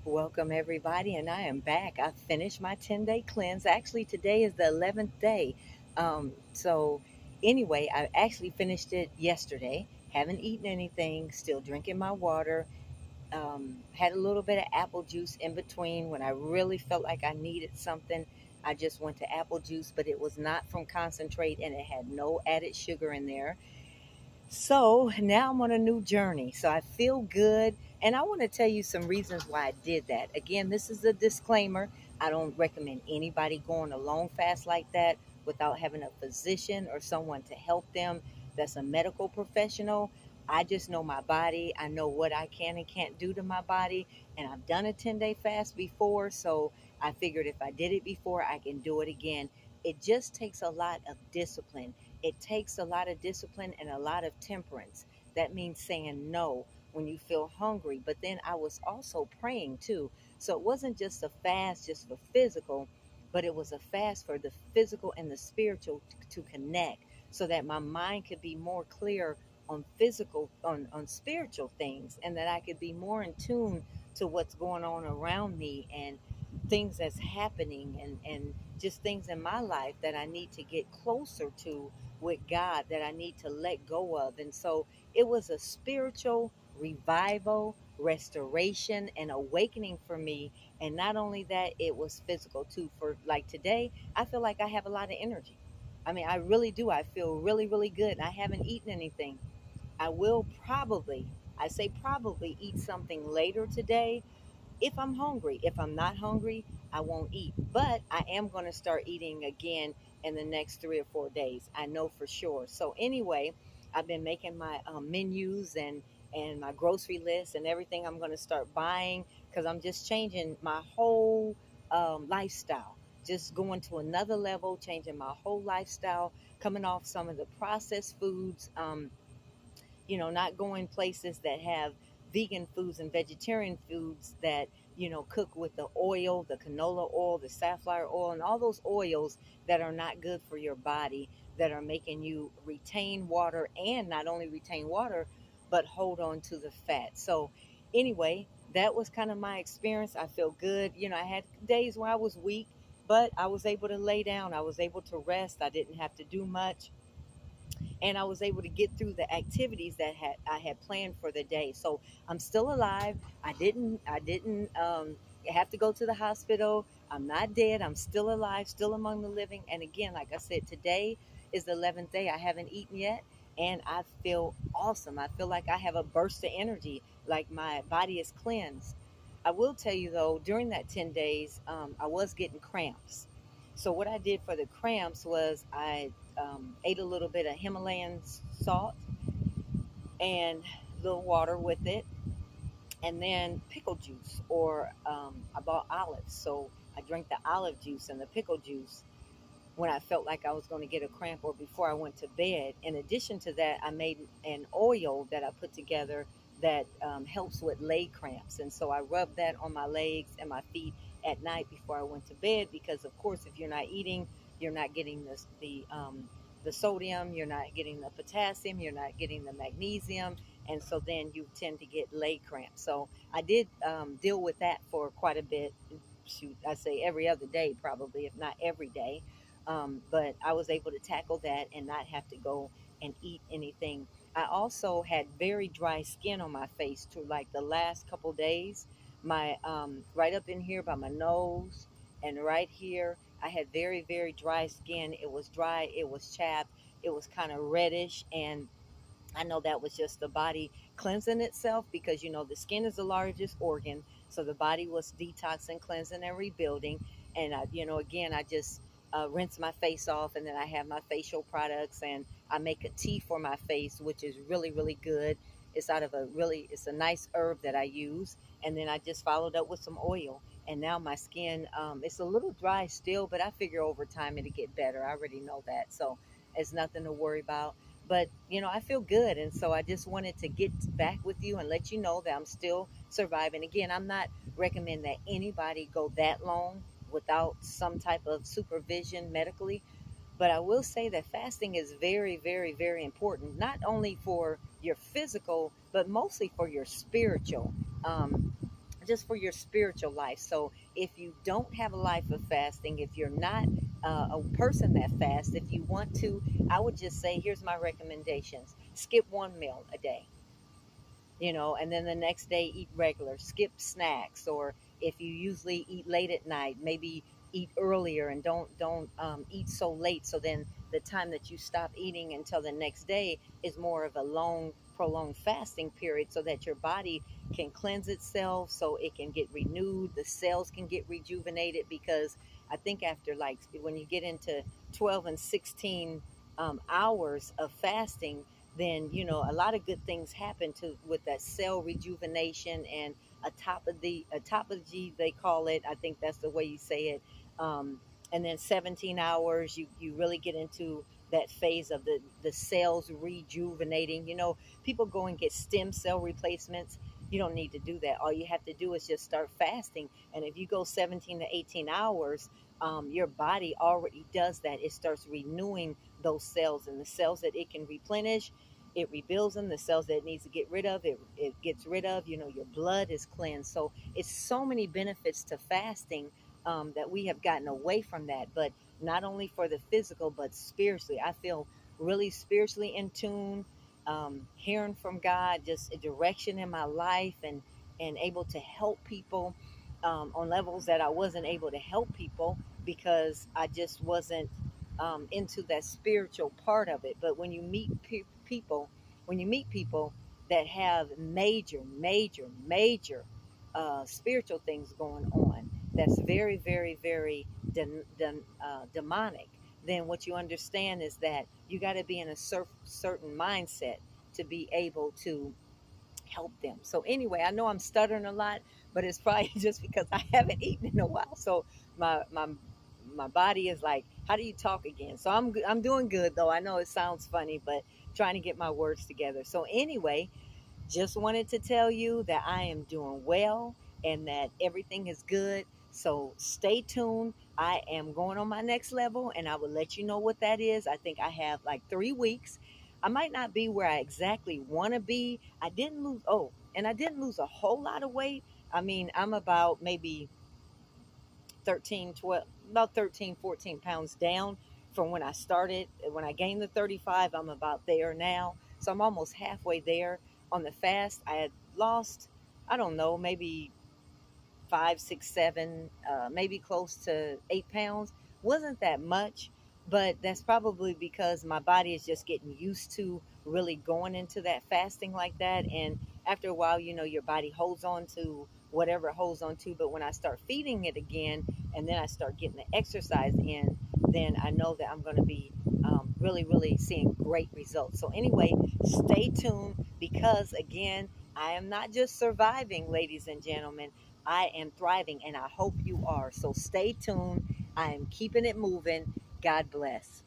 Welcome, everybody, and I am back. I finished my 10-day cleanse. Actually, today is the 11th day. Anyway, I actually finished it yesterday. Haven't eaten anything, still drinking my water. Had a little bit of apple juice in between when I really felt like I needed something. I just went to apple juice, but it was not from concentrate and it had no added sugar in there. So now I'm on a new journey. So I feel good. And I want to tell you some reasons why I did that. Again, this is a disclaimer. I don't recommend anybody going a long fast like that without having a physician or someone to help them that's a medical professional. I just know my body. I know what I can and can't do to my body. And I've done a 10-day fast before. So I figured if I did it before, I can do it again. It just takes a lot of discipline. It takes a lot of discipline and a lot of temperance. That means saying no when you feel hungry. But then I was also praying too. So it wasn't just a fast just for physical, but it was a fast for the physical and the spiritual to connect so that my mind could be more clear on on spiritual things, and that I could be more in tune to what's going on around me and things that's happening, and just things in my life that I need to get closer to with God, that I need to let go of. And so it was a spiritual revival, restoration, and awakening for me. And not only that, it was physical too. For like today, I feel like I have a lot of energy. I mean, I really do. I feel really, really good. I haven't eaten anything. I will probably, I say probably, eat something later today if I'm hungry. If I'm not hungry, I won't eat. But I am going to start eating again in the next 3 or 4 days. I know for sure. So anyway, I've been making my menus and my grocery list and everything I'm going to start buying because I'm just changing my whole lifestyle. Just going to another level, changing my whole lifestyle, coming off some of the processed foods. Not going places that have vegan foods and vegetarian foods that, cook with the oil, the canola oil, the safflower oil, and all those oils that are not good for your body, that are making you retain water, and not only retain water, but hold on to the fat. So, anyway, that was kind of my experience. I feel good. I had days where I was weak, but I was able to lay down. I was able to rest. I didn't have to do much, and I was able to get through the activities that I had planned for the day. So I'm still alive. I didn't have to go to the hospital. I'm not dead. I'm still alive, still among the living. And again, like I said, today is the 11th day. I haven't eaten yet, and I feel awesome. I feel like I have a burst of energy, like my body is cleansed. I will tell you though, during that 10 days, I was getting cramps. So what I did for the cramps was I ate a little bit of Himalayan salt and a little water with it, and then pickle juice, or I bought olives. So I drank the olive juice and the pickle juice when I felt like I was going to get a cramp or before I went to bed. In addition to that, I made an oil that I put together that helps with leg cramps. And so I rubbed that on my legs and my feet at night before I went to bed, because, of course, if you're not eating, you're not getting the sodium, you're not getting the potassium, you're not getting the magnesium. And so then you tend to get leg cramps. So I did deal with that for quite a bit. Shoot, I say every other day, probably, if not every day. But I was able to tackle that and not have to go and eat anything. I also had very dry skin on my face to like the last couple days. My right up in here by my nose and right here, I had very, very dry skin. It was dry, it was chapped, it was kind of reddish, and I know that was just the body cleansing itself, because the skin is the largest organ. So the body was detoxing, cleansing, and rebuilding. And again, I just rinse my face off, and then I have my facial products, and I make a tea for my face, which is really, really good. It's a nice herb that I use, and then I just followed up with some oil. And now my skin, it's a little dry still, but I figure over time it'll get better. I already know that, so it's nothing to worry about. But I feel good, and so I just wanted to get back with you and let you know that I'm still surviving. Again, I'm not recommend that anybody go that long without some type of supervision medically, but I will say that fasting is very, very, very important, not only for your physical, but mostly for your spiritual. um, just for your spiritual life. So if you don't have a life of fasting, if you're not a person that fasts, if you want to, I would just say, here's my recommendations: skip one meal a day, and then the next day eat regular, skip snacks, or if you usually eat late at night, maybe eat earlier and don't eat so late. So then the time that you stop eating until the next day is more of a long, prolonged fasting period, so that your body can cleanse itself, so it can get renewed, the cells can get rejuvenated. Because I think after, like, when you get into 12 and 16 hours of fasting, then a lot of good things happen to with that cell rejuvenation and autophagy, they call it. I think that's the way you say it. And then 17 hours, you really get into that phase of the cells rejuvenating. People go and get stem cell replacements. You don't need to do that. All you have to do is just start fasting. And if you go 17 to 18 hours, your body already does that. It starts renewing those cells, and the cells that it can replenish, it rebuilds them. The cells that it needs to get rid of, it gets rid of. Your blood is cleansed. So it's so many benefits to fasting, that we have gotten away from that. But not only for the physical, but spiritually, I feel really spiritually in tune, hearing from God, just a direction in my life, and able to help people on levels that I wasn't able to help people, because I just wasn't into that spiritual part of it. But when you meet people that have major, major, major spiritual things going on, that's very, very, very demonic, then what you understand is that you got to be in a certain mindset to be able to help them. So anyway, I know I'm stuttering a lot, but it's probably just because I haven't eaten in a while. So my body is like, how do you talk again? So I'm doing good, though. I know it sounds funny, but trying to get my words together. So anyway, just wanted to tell you that I am doing well and that everything is good. So stay tuned. I am going on my next level, and I will let you know what that is. I think I have like 3 weeks. I might not be where I exactly want to be. I didn't lose a whole lot of weight. I mean, I'm about maybe 13, 12, about 13, 14 pounds down from when I started. When I gained the 35, I'm about there now. So I'm almost halfway there on the fast. I had lost, I don't know, maybe 5, 6, 7, maybe close to 8 pounds. Wasn't that much, but that's probably because my body is just getting used to really going into that fasting like that. And after a while, your body holds on to whatever it holds on to. But when I start feeding it again, and then I start getting the exercise in, then I know that I'm going to be really, really seeing great results. So, anyway, stay tuned, because again, I am not just surviving, ladies and gentlemen. I am thriving, and I hope you are. So stay tuned. I am keeping it moving. God bless.